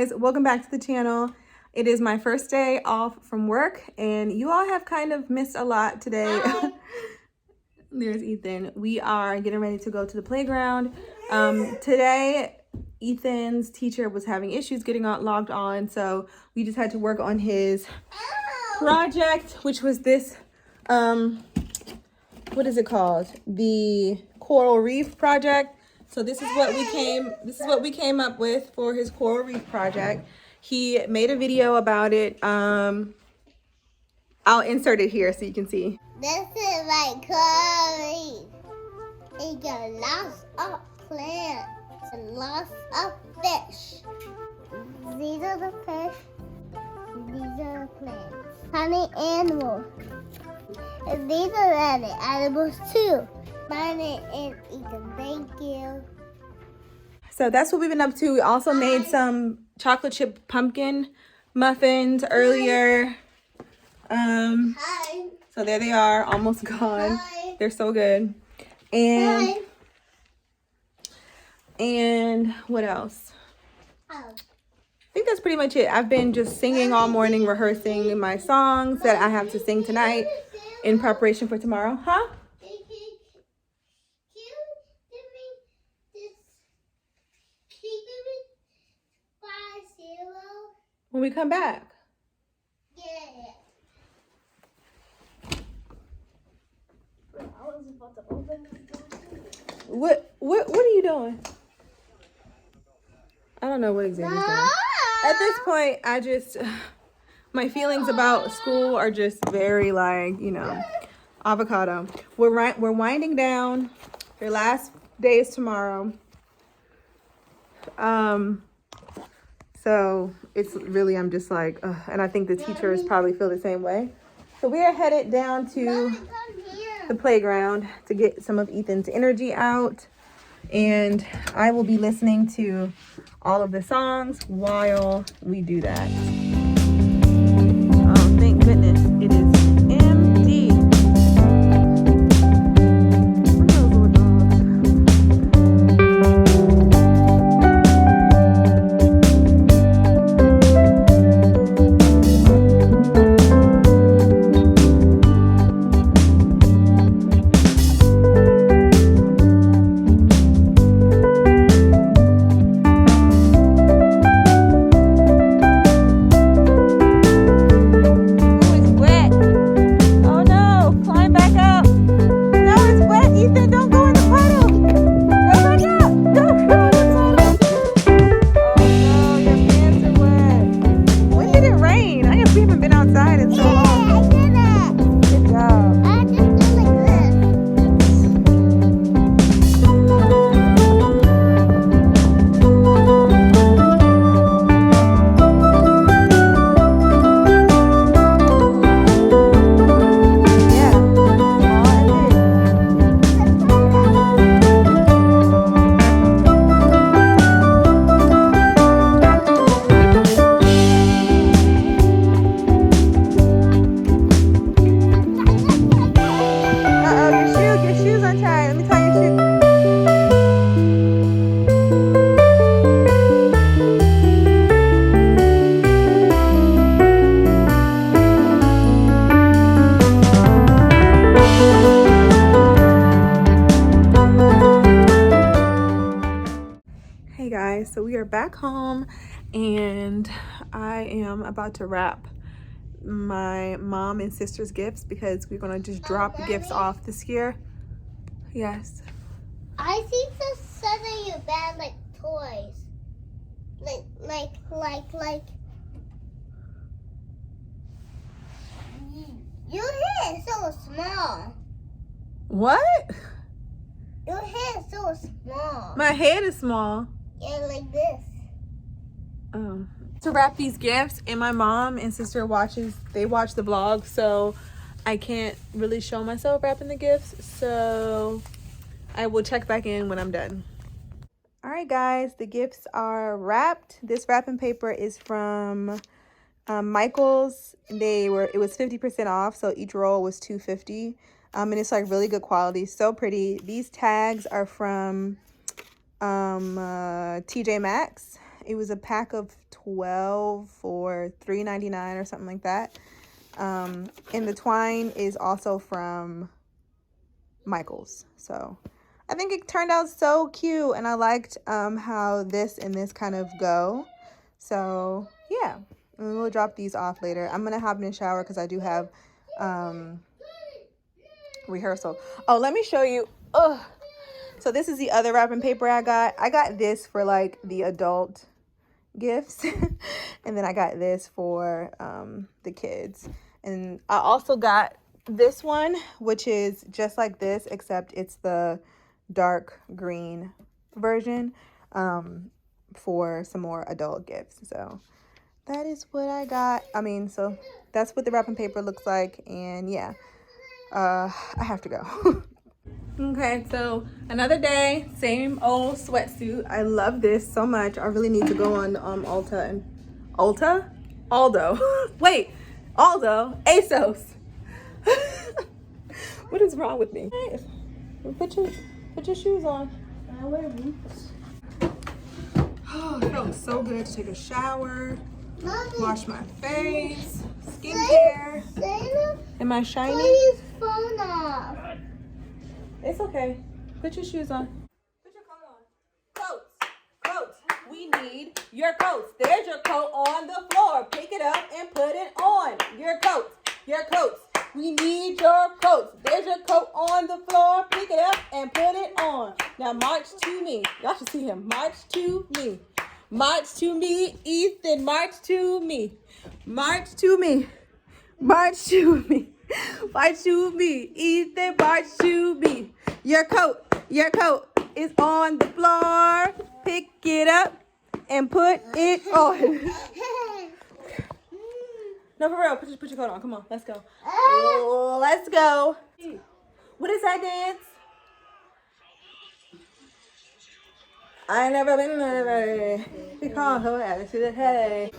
guys, welcome back to the channel. It is my first day off from work and you all have kind of missed a lot today. There's Ethan. We are getting ready to go to the playground. Today Ethan's teacher was having issues getting logged on, so we just had to work on his project, which was this what is it called? The coral reef project. So this is what we came up with for his coral reef project. He made a video about it. I'll insert it here so you can see. This is like coral reef. It got lots of plants and lots of fish. These are the fish. These are the plants. Honey animals. And these are the animals too. My name is Ethan. Thank you. So that's what we've been up to. We also made some chocolate chip pumpkin muffins earlier. Hi. So there they are, almost gone. Hi. They're so good. And what else? Oh. I think that's pretty much it. I've been just singing all morning, rehearsing my songs that I have to sing tonight in preparation for tomorrow. Huh? When we come back. Yeah. What are you doing? I don't know what Xavier's doing. At this point, my feelings about school are just very like, you know, avocado. We're winding down. Your last day is tomorrow. So it's really, I'm just like, and I think the teachers probably feel the same way. So we are headed down to the playground to get some of Ethan's energy out. And I will be listening to all of the songs while we do that. Oh, thank goodness it is empty. So we are back home and I am about to wrap my mom and sister's gifts because we're gonna just drop the gifts off this year. Yes. I think the son of you bad like toys. Like your hair is so small. What? Your hair is so small. My head is small. Yeah, like this. Oh. To wrap these gifts, and my mom and sister watch the vlog, so I can't really show myself wrapping the gifts, so I will check back in when I'm done. All right guys, the gifts are wrapped. This wrapping paper is from Michael's. It was 50% off, so each roll was $2.50. And it's like really good quality, so pretty. These tags are from TJ Maxx, It was a pack of 12 for $3.99 or something like that. And the twine is also from Michael's. So I think it turned out so cute, and I liked how this and this kind of go. So yeah, and we'll drop these off later. I'm gonna hop in the shower because I do have rehearsal. Oh, let me show you. Ugh. So this is the other wrapping paper I got. I got this for like the adult gifts and then I got this for the kids. And I also got this one, which is just like this, except it's the dark green version, for some more adult gifts. So that is what I got. I mean, so that's what the wrapping paper looks like. And yeah, I have to go. Okay, so another day, same old sweatsuit. I love this so much. I really need to go on Ulta and Aldo. Wait, Aldo, ASOS. What is wrong with me? Hey, put your shoes on. I wear boots. Oh, it feels so good to take a shower, Mommy, wash my face, skincare. Am I shiny? Put his phone off. It's okay. Put your shoes on. Put your coat on. Coats. We need your coats. There's your coat on the floor. Pick it up and put it on. Your coats. We need your coats. There's your coat on the floor. Pick it up and put it on. Now march to me. Y'all should see him. March to me. March to me, Ethan. March to me. March to me. March to me. March to me, Ethan, march to me. Your coat is on the floor. Pick it up and put it on. No, for real, put your coat on. Come on, let's go. Let's go. What is that dance? I ain't never been there. She called her attitude, hey.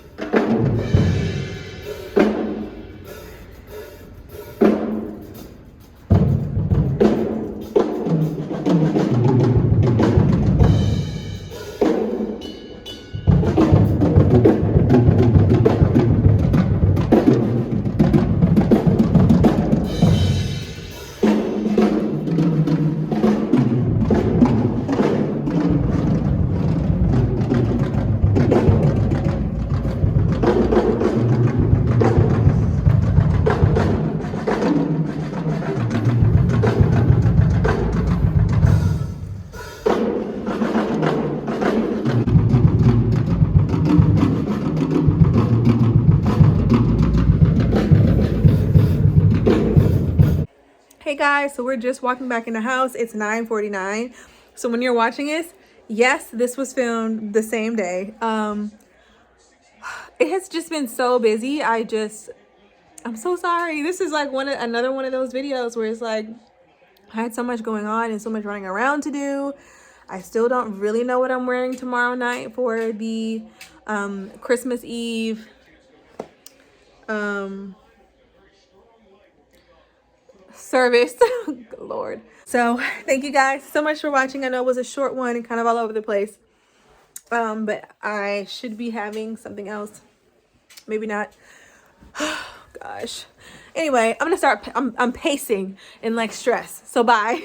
Hey guys, so we're just walking back in the house. It's 9:49. So when you're watching this, yes, this was filmed the same day. It has just been so busy. I'm so sorry. This is like another one of those videos where it's like I had so much going on and so much running around to do. I still don't really know what I'm wearing tomorrow night for the Christmas Eve service. Lord. So thank you guys so much for watching. I know it was a short one and kind of all over the place, but I should be having something else, maybe not. Gosh, anyway, I'm gonna start. I'm pacing in like stress, so bye.